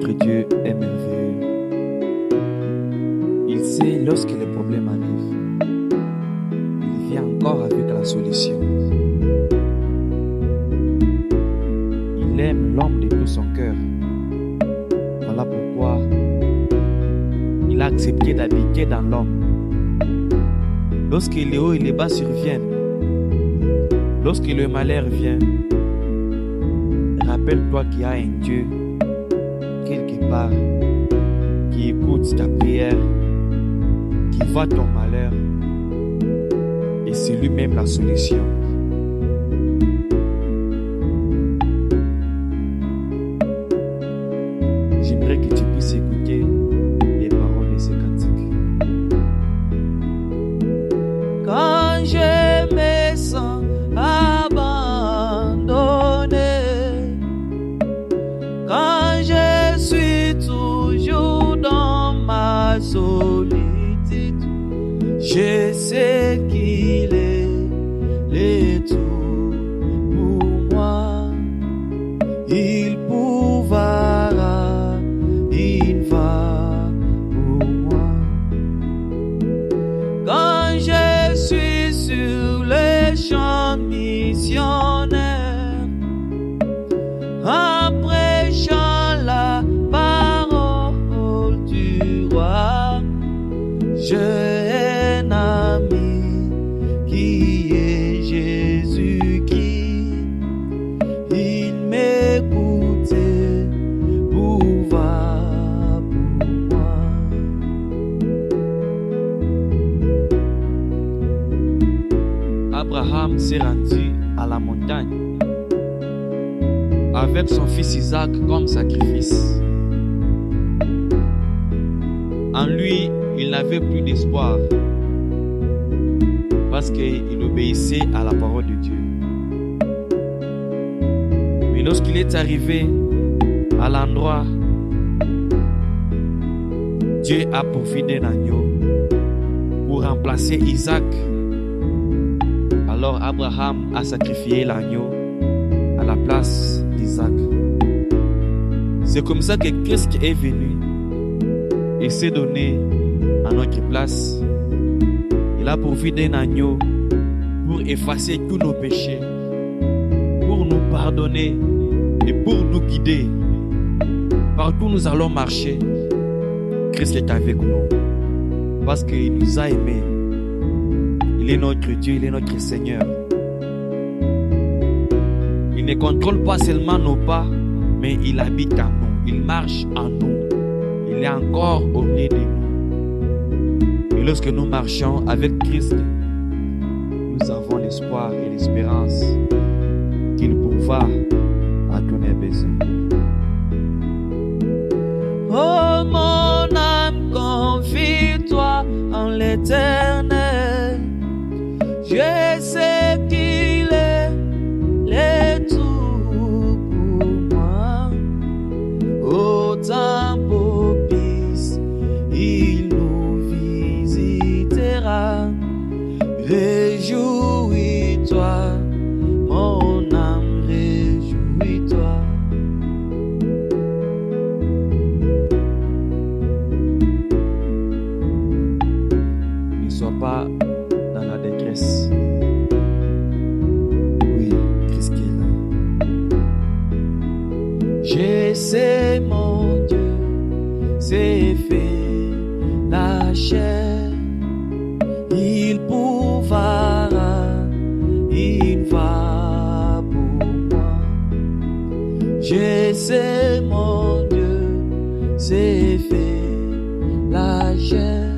Notre Dieu est merveilleux. Il sait lorsque les problèmes arrivent, il vient encore avec la solution. Il aime l'homme de tout son cœur. Voilà pourquoi il a accepté d'habiter dans l'homme. Lorsque les hauts et les bas surviennent, lorsque le malheur vient, rappelle-toi qu'il y a un Dieu quelque part qui écoute ta prière, qui voit ton malheur, et c'est lui-même la solution. J'aimerais que tu puisses écouter les paroles de ce cantique. Quand je me sens abandonné, quand je suis toujours dans ma solitude, je sais qu'il est le tout pour moi. Il pourvoira, il va pour moi. Quand je suis sur les champs missionnaires, en prêchant la parole du roi, j'ai un ami qui est Jésus-Christ. Il m'écoutait pour voir pour moi. Abraham s'est rendu à la montagne avec son fils Isaac comme sacrifice. En lui, il n'avait plus d'espoir parce qu'il obéissait à la parole de Dieu. Mais lorsqu'il est arrivé à l'endroit, Dieu a pourvu d'un agneau pour remplacer Isaac. Alors Abraham a sacrifié l'agneau à la place d'Isaac. C'est comme ça que Christ est venu et s'est donné à notre place. Il a pourvu d'un agneau pour effacer tous nos péchés, pour nous pardonner et pour nous guider. Partout où nous allons marcher, Christ est avec nous parce qu'il nous a aimés. Il est notre Dieu, il est notre Seigneur. Il ne contrôle pas seulement nos pas, mais il habite en nous, il marche en nous. Il est encore au milieu de nous. Et lorsque nous marchons avec Christ, nous avons l'espoir et l'espérance qu'il pourra à tous nos besoins. Oh mon âme, confie-toi en l'Éternel. Je sais qu'il est le tout pour moi. Au temps propice, il nous visitera. Réjouis-toi, mon âme, réjouis-toi. Ne sois pas dans la détresse. Oui, Christ qui est là. Je sais, mon Dieu, c'est fait la chair. Il pourvoira, il va pour moi. Je sais, mon Dieu, c'est fait la chair.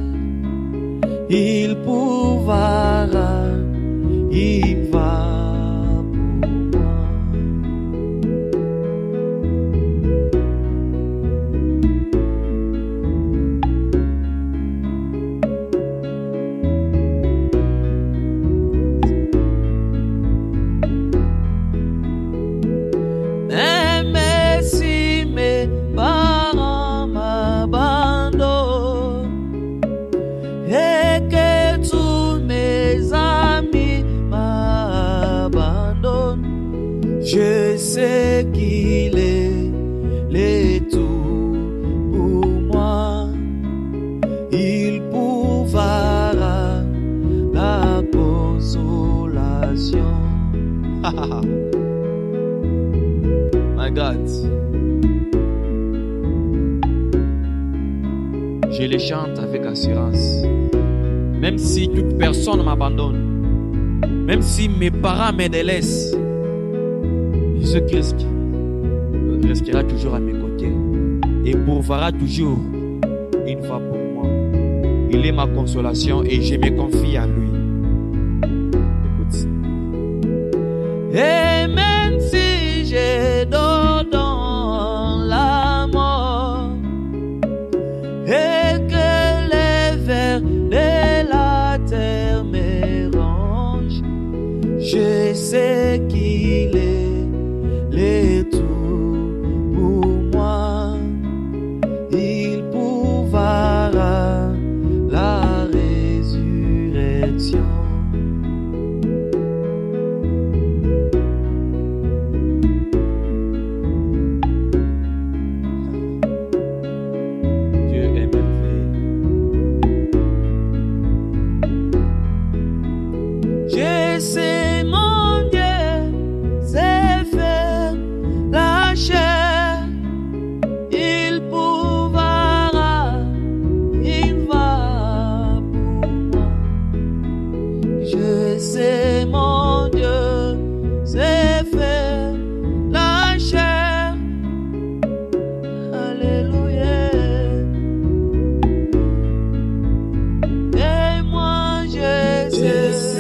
Il pourvoira, il va pour moi. Même si mes parents m'abandonnent et que tous mes amis m'abandonnent, je sais qu'il est le tout My God. Je les chante avec assurance. Même si toute personne m'abandonne, même si mes parents me délaissent, Jésus-Christ restera toujours à mes côtés et pourvoira toujours une fois pour moi. Il est ma consolation et je me confie à lui. Écoute. Et même si j'ai dos dans la mort et que les vers de la terre me rongent, je sais qu'il est le tout pour moi. Il pourvoira la résurrection. Je sais mon Dieu sait faire la chair. Il pourvoira, il va pour moi. Je sais mon Dieu sait faire la chair. Alléluia. Et moi je sais.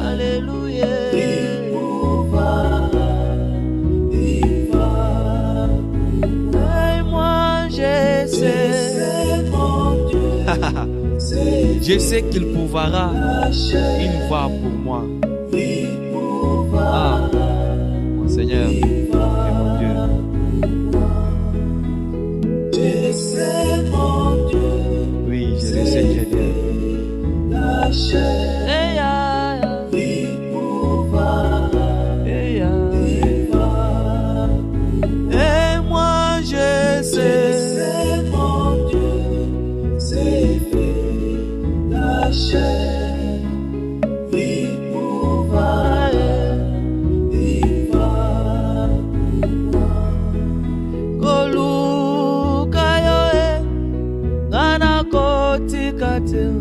Alléluia. Il pourvoira, il va. Et moi je sais mon Dieu. Je sais qu'il pourvoira, il va pour moi. Ah, mon Seigneur et mon Dieu. Je sais mon Dieu. Oui, je le sais très bien. Et moi je sais mon Dieu c'est fait la chair. Il pourvoira, il va pour moi. Koluka yo ngana kotika teo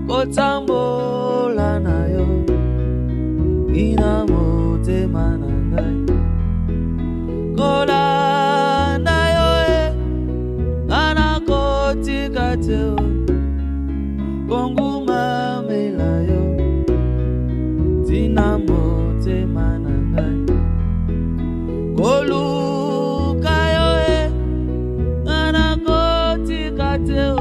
kotambola na yo ina motema na ngai kolanda yo ngana kotika teo konguma mela yo tina motema na ngai koluka yo ngana kotika teo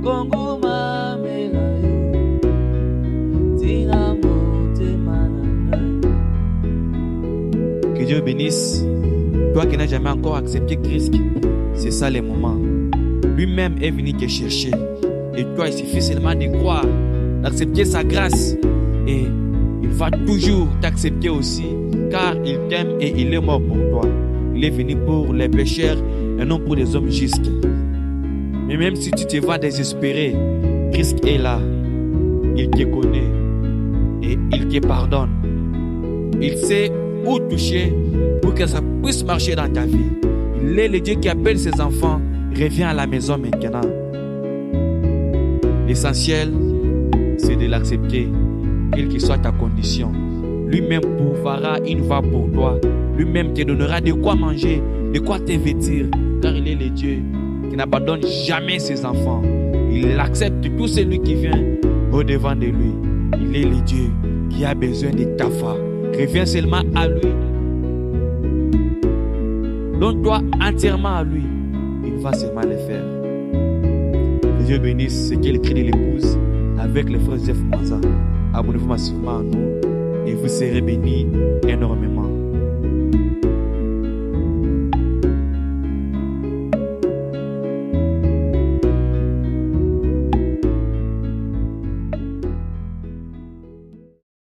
konguma mela yo tina motema na ngai. Que Dieu bénisse. Toi qui n'as jamais encore accepté Christ, c'est ça le moment. Lui-même est venu te chercher. Et toi, il suffit seulement de croire, d'accepter sa grâce. Et il va toujours t'accepter aussi, car il t'aime et il est mort pour toi. Il est venu pour les pécheurs et non pour les hommes justes. Mais même si tu te vas désespéré, Christ est là. Il te connaît et il te pardonne. Il sait où toucher pour que ça puisse marcher dans ta vie. Il est le Dieu qui appelle ses enfants. Reviens à la maison maintenant. L'essentiel, c'est de l'accepter, quelle que soit ta condition. Lui-même pourvoira une va pour toi. Lui-même te donnera de quoi manger, de quoi te vêtir, car il est le Dieu qui n'abandonne jamais ses enfants. Il accepte tout celui qui vient au-devant de lui. Il est le Dieu qui a besoin de ta foi. Reviens seulement à lui. Donne-toi entièrement à lui. Il va seulement le faire. Que Dieu bénisse ce qui est le cri de l'épouse avec les frères Jeff Mwanza. Abonnez-vous massivement à nous et vous serez bénis énormément.